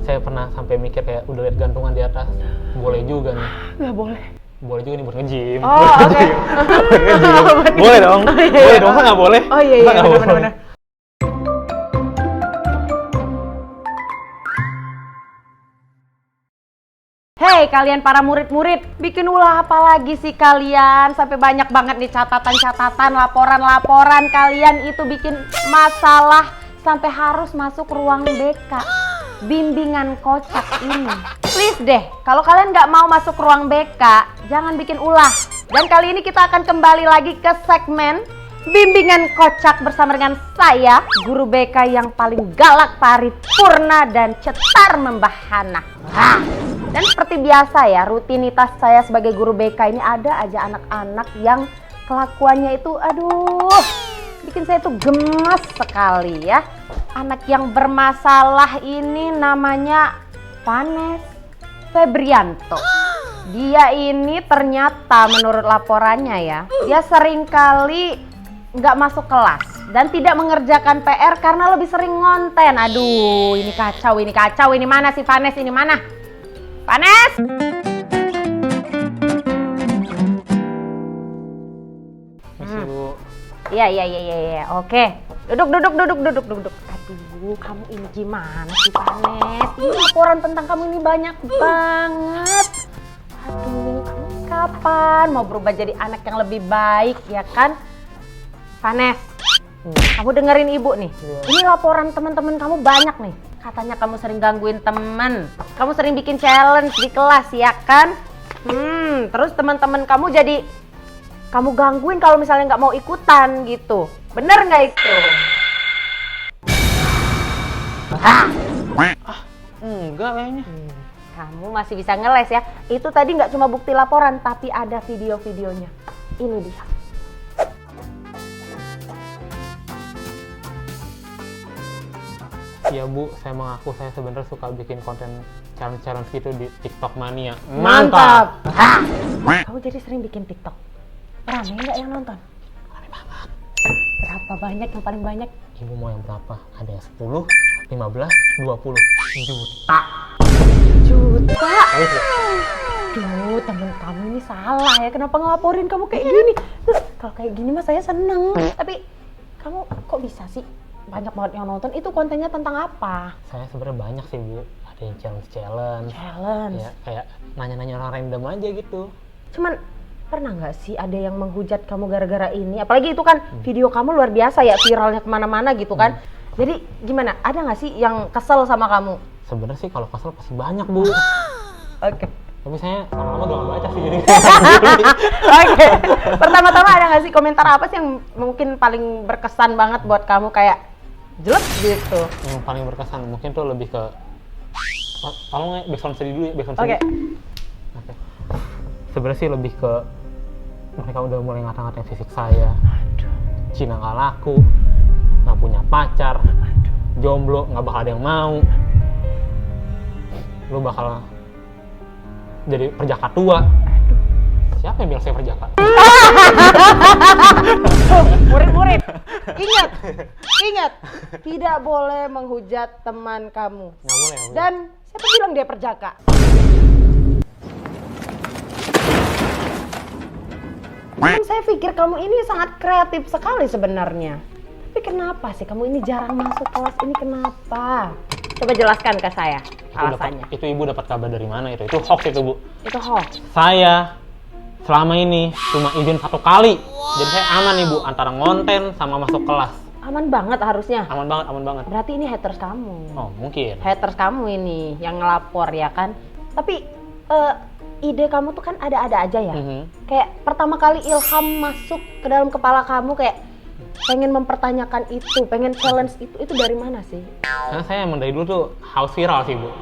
saya pernah sampai mikir kayak udah lihat gantungan di atas, boleh juga nih. Nggak boleh. Boleh juga nih buat nge-gym. Oh, oke. Boleh dong. Boleh dong, nggak boleh? Oh iya, benar-benar. Hei kalian para murid-murid, bikin ulah apa lagi sih kalian? Sampai banyak banget nih catatan-catatan, laporan-laporan kalian itu bikin masalah sampai harus masuk ruang BK. Bimbingan kocak ini. Please deh, kalau kalian nggak mau masuk ruang BK, jangan bikin ulah. Dan kali ini kita akan kembali lagi ke segmen Bimbingan Kocak bersama dengan saya, guru BK yang paling galak, paripurna, dan cetar membahana. Dan seperti biasa ya, rutinitas saya sebagai guru BK ini ada aja anak-anak yang kelakuannya itu aduh, bikin saya tuh gemes sekali ya. Anak yang bermasalah ini namanya Vanes Febrianto. Dia ini ternyata menurut laporannya ya, dia seringkali nggak masuk kelas dan tidak mengerjakan PR karena lebih sering ngonten. Aduh, ini kacau. Ini mana sih Vanes? Ini mana? Vanes! Iya. Oke. Duduk. Aduh, kamu ini gimana sih Vanes? Ini laporan tentang kamu ini banyak banget. Aduh, kamu kapan mau berubah jadi anak yang lebih baik ya kan? Vanes, kamu dengerin ibu nih. Ini laporan teman-teman kamu banyak nih. Katanya kamu sering gangguin teman. Kamu sering bikin challenge di kelas ya kan? Terus teman-teman kamu jadi kamu gangguin kalau misalnya nggak mau ikutan gitu. Bener nggak itu? Enggak kayaknya. Kamu masih bisa ngeles ya. Itu tadi nggak cuma bukti laporan, tapi ada video-videonya. Ini dia. Iya Bu, saya mengaku saya sebenarnya suka bikin konten challenge gitu di TikTok Mania. Mantap! Kamu jadi sering bikin TikTok? Rame nggak yang nonton? Rame banget. Berapa banyak yang paling banyak? Ibu mau yang berapa? Ada yang 10, 15, 20 juta. Juta? Duh, temen kamu ini salah ya. Kenapa ngelaporin kamu kayak gini? Kalau kayak gini mah saya seneng. Tapi kamu kok bisa sih? Banyak banget yang nonton. Itu kontennya tentang apa? Saya sebenarnya banyak sih Bu. Ada yang challenge. Ya, kayak nanya-nanya orang random aja gitu. Cuman pernah nggak sih ada yang menghujat kamu gara-gara ini? Apalagi itu kan video kamu luar biasa ya, viralnya kemana-mana gitu kan. Jadi gimana? Ada nggak sih yang kesel sama kamu? Sebenarnya sih kalau kesel pasti banyak Bu. Oke. Tapi saya lama-lama gak baca sih jadi. Oke. Pertama-tama ada nggak sih komentar apa sih yang mungkin paling berkesan banget buat kamu kayak jelek gitu? Yang paling berkesan mungkin tuh lebih ke tolong background sedih dulu ya, background sedih. Oke. Sebenarnya sih lebih ke mereka udah mulai ngata-ngatain fisik saya. Cina nggak laku, nggak punya pacar, jomblo, nggak bakal ada yang mau. Lu bakal jadi perjaka tua. Siapa yang bilang saya perjaka? Murid-murid, ingat, tidak boleh menghujat teman kamu. Nggak boleh. Dan siapa bilang dia perjaka? Saya pikir kamu ini sangat kreatif sekali sebenarnya. Tapi kenapa sih kamu ini jarang masuk kelas ini, kenapa? Coba jelaskan ke saya alasannya. Itu ibu dapat kabar dari mana itu? Itu hoax itu Bu. Itu hoax. Saya selama ini cuma izin 1 kali. Jadi saya aman nih Bu, antara ngonten sama masuk kelas. Aman banget harusnya. Aman banget. Berarti ini haters kamu. Oh mungkin. Haters kamu ini yang ngelapor ya kan. Tapi ide kamu tuh kan ada-ada aja ya. Kayak pertama kali ilham masuk ke dalam kepala kamu kayak pengen mempertanyakan itu, pengen challenge itu dari mana sih? Karena saya emang dari dulu tuh haus viral sih Bu.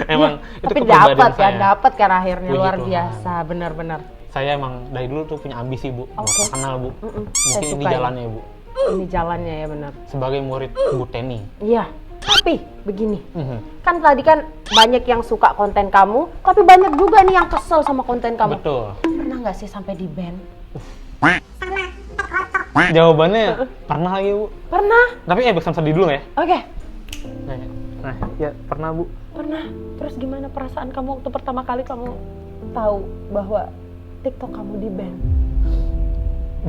Emang ya, itu tapi kepribadian saya. dapat kan akhirnya. Puji luar Tuhan. biasa, benar-benar. Saya emang dari dulu tuh punya ambisi Bu, mau terkenal Bu. Mungkin ini suka jalannya Bu. Ini jalannya ya benar. Sebagai murid Bu Teni. Iya. Tapi begini, kan tadi kan banyak yang suka konten kamu, tapi banyak juga nih yang kesel sama konten kamu. Betul. Pernah nggak sih sampai di ban? Jawabannya pernah lagi Bu. Pernah. Tapi backsound sedih dulu ya. Oke. Nah, ya pernah Bu. Pernah. Terus gimana perasaan kamu waktu pertama kali kamu tahu bahwa TikTok kamu di-ban?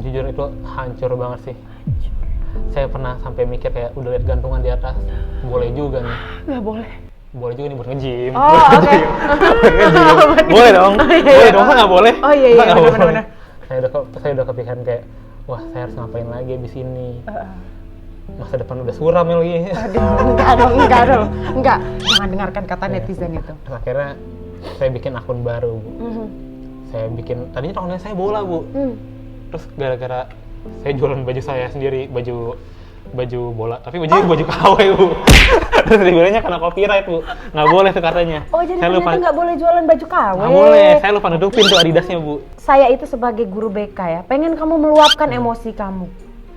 Jujur itu hancur banget sih. Saya pernah sampai mikir kayak udah lihat gantungan di atas, boleh juga nih. Nggak boleh. Boleh juga nih buat nge-gym. Oh, oke. Boleh dong. Boleh dong, nggak boleh? Oh iya, Nggak boleh. benar-benar. Saya udah kepikiran kayak, wah saya harus ngapain lagi abis ini. Masa depan udah suram ya lagi. Aduh, enggak. Jangan dengarkan kata netizen itu. Terus akhirnya saya bikin akun baru, Bu. Saya bikin, tadinya akunnya saya bola, Bu. Terus gara-gara saya jualan baju saya sendiri, baju bola, tapi bajunya baju KW, Bu. Terus dibilangnya kena copyright, Bu. Nggak boleh tuh katanya. Oh, jadi saya ternyata nggak boleh jualan baju KW? Nggak boleh, saya lupa nutupin tuh Adidasnya, Bu. Saya itu sebagai guru BK ya, pengen kamu meluapkan emosi kamu.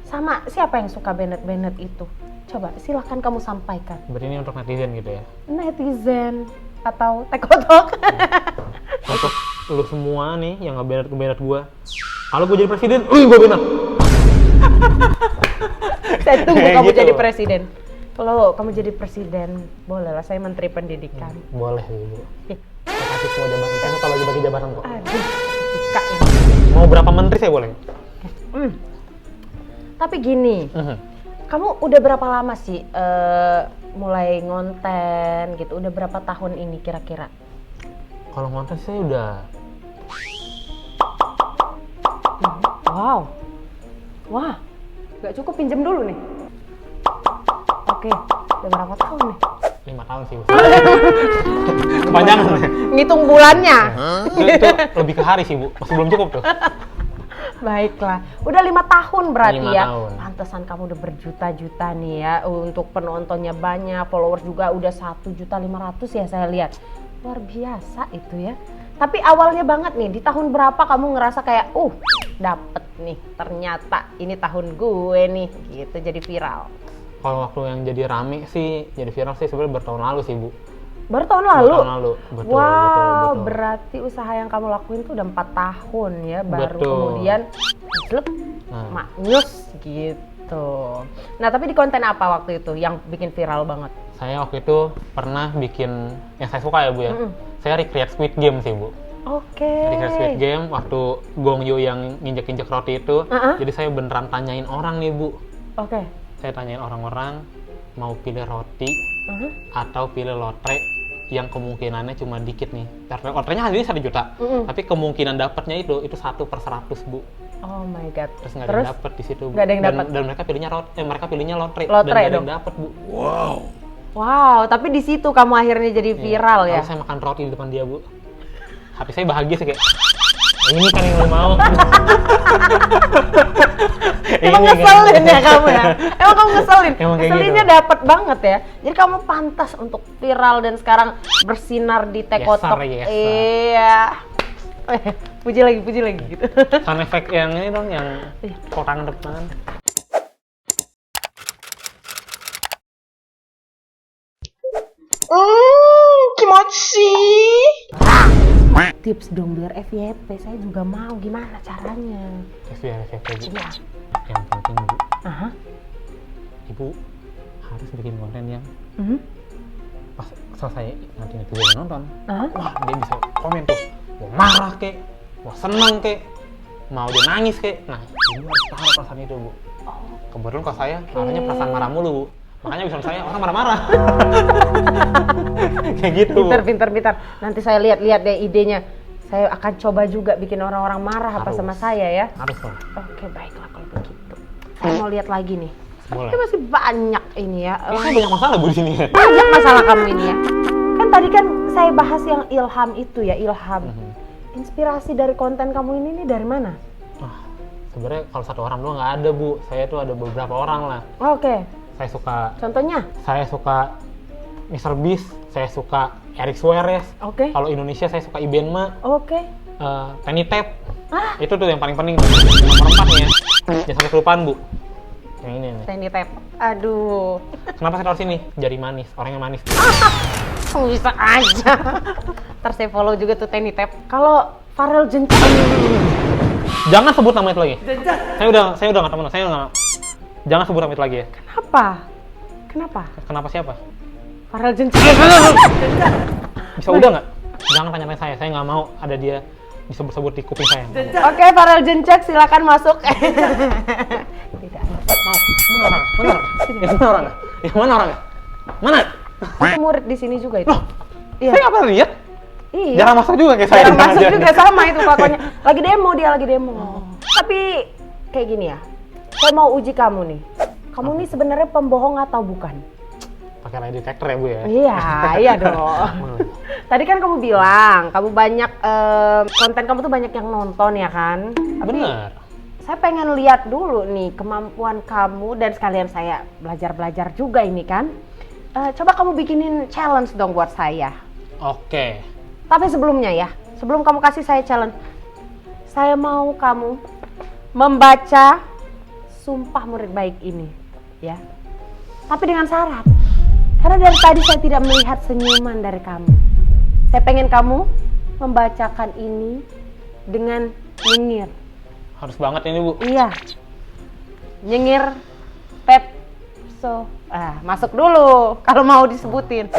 Sama siapa yang suka Bennett itu? Coba silahkan kamu sampaikan. Berarti ini untuk netizen gitu ya? Netizen atau tekotok. Untuk lu semua nih yang nge-Bennett gua, kalau gua jadi presiden, gua Bennett. Saya tunggu kamu Gitu. jadi presiden. Kalau kamu jadi presiden, bolehlah saya menteri pendidikan. Boleh sih, Bu. Saya kasih semua jabatan. Saya suka bagi-bagi jabatan kok. Aduh, suka ini. Mau berapa menteri saya boleh? Tapi gini, kamu udah berapa lama sih mulai ngonten gitu? Udah berapa tahun ini kira-kira? Kalau ngonten saya udah Wow, wah, gak cukup pinjam dulu nih. Oke, udah berapa tahun nih? 5 tahun sih, Bu. Kepanjangan. Ngitung bulannya. Itu lebih ke hari sih, Bu. Masih belum cukup tuh. Baiklah, udah 5 tahun berarti 5 ya. tahun. Pantesan kamu udah berjuta-juta nih ya. Untuk penontonnya banyak, followers juga udah 1.500.000 ya saya lihat. Luar biasa itu ya. Tapi awalnya banget nih, di tahun berapa kamu ngerasa kayak, dapet nih, ternyata ini tahun gue nih, gitu, jadi viral. Kalau waktu yang jadi rame sih, jadi viral sih sebenarnya bertahun lalu sih, Bu. Baru tahun lalu? Tahun lalu, betul, wow, betul. berarti usaha yang kamu lakuin tuh udah 4 tahun ya, baru Betul. kemudian slep, maknyus gitu. Nah, tapi di konten apa waktu itu yang bikin viral banget? Saya waktu itu pernah bikin, yang saya suka ya, Bu ya. Saya recreate Squid Game sih, Bu. Oke. Recreate Squid Game waktu Gong Yoo yang nginjek-injek roti itu. Jadi saya beneran tanyain orang nih, Bu. Oke. Saya tanyain orang-orang mau pilih roti atau pilih lotre yang kemungkinannya cuma dikit nih. Lotrenya hari ini 1 juta, tapi kemungkinan dapatnya itu 1/100, Bu. Oh my god. Terus nggak ada yang dapet di situ, Bu. Nggak ada yang dapet. Dan mereka pilihnya lotre. Lotre dan nggak ada dong. yang dapet, Bu. Wow, tapi di situ kamu akhirnya jadi viral ya? Lalu saya makan roti di depan dia, Bu. Hati saya bahagia sih kayak, ini kan yang lu mau. Emang ngeselin ya kamu ya? Emang kamu ngeselin? Emang kayak Ngeselinnya gitu. dapet banget ya? Jadi kamu pantas untuk viral dan sekarang bersinar di Tekotok. Yes, sir. Iya. Puji lagi gitu. Sound effect yang ini dong, yang kok tangan depan. Kimochi. Tips dong biar FYP, saya juga mau, gimana caranya? Biar efeknya, Bu. Iya. Yang penting, Bu, Aha. Ibu harus bikin konten yang pas selesai nanti netizen nonton, wah dia bisa komen tuh, mau marah kek, mau seneng kek, mau dia nangis kek. Nah, ibu harus tahu perasaan itu, Bu. Kebetulan kalau saya marahnya perasaan marah mulu, Bu. Makanya bisa saya orang marah-marah. Kayak gitu, Bu. Pintar. Nanti saya lihat deh idenya. Saya akan coba juga bikin orang-orang marah apa Harus. sama saya ya. Harus dong. Oke, baiklah kalau begitu. Saya mau lihat lagi nih. Boleh. Ini masih banyak ini ya. Kayaknya banyak masalah, Bu, di sini ya. Banyak masalah kamu ini ya. Kan tadi kan saya bahas yang ilham itu ya, ilham. Inspirasi dari konten kamu ini nih dari mana? Sebenarnya kalau satu orang doang nggak ada, Bu. Saya tuh ada beberapa orang lah. Oke. Saya suka Contohnya? Mr. Beast, saya suka Eric Suarez. Oke. Kalau Indonesia saya suka Ibenma, Oke. Penny Tap. Itu tuh yang paling penting. Nomor 4 nih ya. Jangan sampai kelupaan, Bu. Yang ini nih. Tendy Tap. Aduh. Kenapa saya taruh sini? Jari manis, orang yang manis. Kamu bisa aja. Ntar saya follow juga tuh Tendy Tap. Kalau Farel Jenca. Jangan sebut nama itu lagi. Saya udah nggak temen. Jangan sebut nama itu lagi ya. Kenapa? Kenapa siapa? Farel Jencek. Bisa udah nggak? Jangan tanya-tanya saya nggak mau ada dia disebut-sebut di kuping saya. Oke, Farel Jencek silakan masuk. Tidak. Mau. Mana orangnya? Mana orangnya? Mana? Itu murid di sini juga itu. Loh, Iya. saya nggak pernah lihat. Iya. Jarang masuk juga kayak saya. Jarang masuk juga sama itu pokoknya. Lagi demo dia lagi demo. Tapi kayak gini ya. Saya mau uji kamu nih. Kamu nih sebenarnya pembohong atau bukan? Pakai lie detector ya Bu ya? Iya dong. Tadi kan kamu bilang, kamu banyak konten kamu tuh banyak yang nonton ya kan? Bener. Saya pengen lihat dulu nih kemampuan kamu dan sekalian saya belajar-belajar juga ini kan. Coba kamu bikinin challenge dong buat saya. Oke. Tapi sebelumnya ya, sebelum kamu kasih saya challenge, saya mau kamu membaca sumpah murid baik ini, ya. Tapi dengan syarat, karena dari tadi saya tidak melihat senyuman dari kamu. Saya pengen kamu membacakan ini dengan nyengir. Harus banget ini Bu. Iya, nyengir Pepso. Masuk dulu kalau mau disebutin.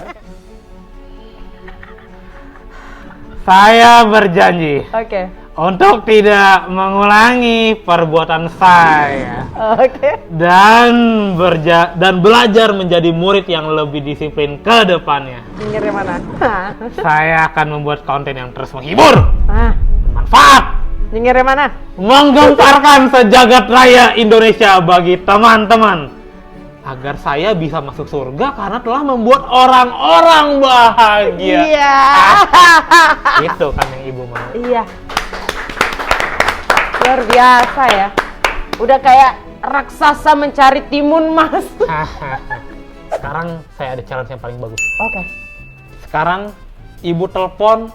Saya berjanji Oke. untuk tidak mengulangi perbuatan saya Oke. dan belajar menjadi murid yang lebih disiplin ke depannya. Nyengir yang mana? Saya akan membuat konten yang terus menghibur, Ah, bermanfaat, nyengir yang mana? menggemparkan sejagat raya Indonesia bagi teman-teman agar saya bisa masuk surga karena telah membuat orang-orang bahagia. Iya. Itu kan yang Ibu mau. Iya. Luar biasa ya. Udah kayak raksasa mencari timun mas. Sekarang saya ada challenge yang paling bagus. Oke. Sekarang Ibu telepon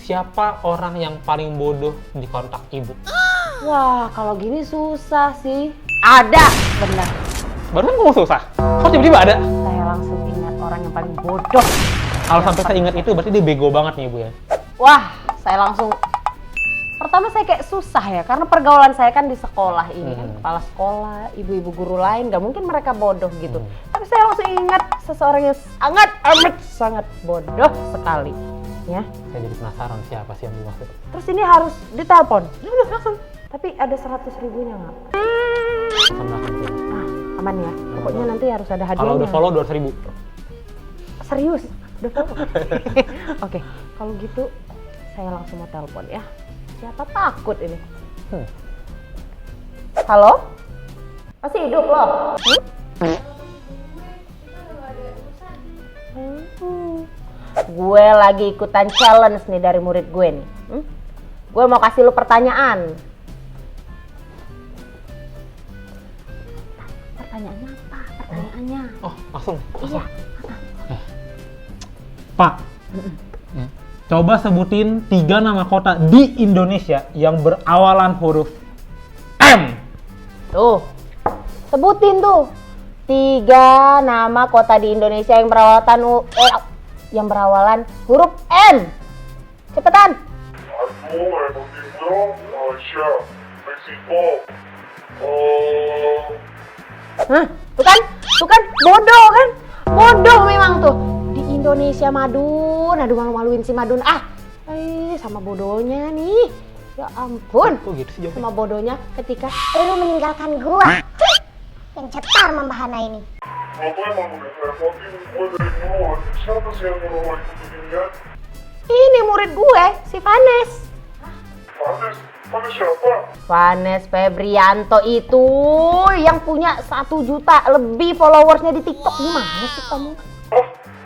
siapa orang yang paling bodoh di kontak Ibu. Wah, kalau gini susah sih. Ada, benar. Barusan ngomong susah. Kok tiba-tiba ada? Saya langsung ingat orang yang paling bodoh. Kalau sampai saya ingat itu berarti dia bego banget nih Ibu ya. Wah, saya langsung. Pertama saya kayak susah ya, karena pergaulan saya kan di sekolah ini kan, kepala sekolah, ibu-ibu guru lain, nggak mungkin mereka bodoh gitu. Tapi saya langsung ingat seseorang yang sangat bodoh sekali, ya. Saya jadi penasaran siapa sih yang dimaksud. Terus ini harus ditelepon. Ya udah langsung. Tapi ada 100 ribunya nggak? Nah, aman ya. Pokoknya nanti harus ada hadiahnya. Kalau udah follow 200.000. Serius? Udah follow? Oke, kalau gitu saya langsung mau telepon ya. Siapa takut ini? Halo? Masih hidup loh? Gue lagi ikutan challenge nih dari murid gue nih. Gue mau kasih lu pertanyaan. Pertanyaannya apa? Pertanyaannya? Oh, langsung. Iya. Pak, coba sebutin 3 nama kota di Indonesia yang berawalan huruf M. Tuh, sebutin tuh 3 nama kota di Indonesia yang berawalan huruf M. Cepetan. Argentina, Malaysia, Meksiko. Hah? Tuh kan, bodoh kan? Bodoh memang tuh. Di Indonesia Madun, aduh malu-maluin si Madun. Sama bodohnya nih. Ya ampun. Kok gitu sih jawabnya? Sama bodohnya ketika Lu meninggalkan gua yang cetar membahana ini. Kalau tuh emang udah ngerepotin gue dari dulu, siapa sih yang nyuruh lo ikutin dia? ini murid gue, si Vanes. Vanes siapa? Vanes Febrianto itu yang punya 1 juta lebih followersnya di TikTok. Gimana sih kamu?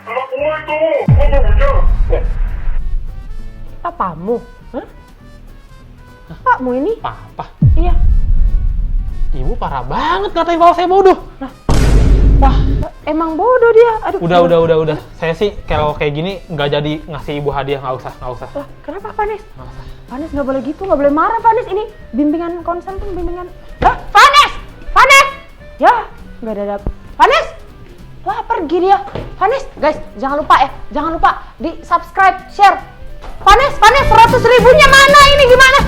Anak gue itu, gue gurunya. Papamu? Hah? Pakmu ini? Papa, Iya. Ibu parah banget ngatain kalau saya bodoh. Wah, emang bodoh dia. Aduh. Udah. Saya sih kalau kayak gini nggak jadi ngasih Ibu hadiah, nggak usah. Lah, kenapa Vanes? Nggak usah. Vanes nggak boleh gitu, nggak boleh marah Vanes. Ini bimbingan konsen tuh bimbingan. Hah? Vanes! Ya, nggak ada. Vanes! Wah, pergi dia. Vanes, guys, jangan lupa di subscribe, share. Vanes, 100 ribunya mana ini gimana?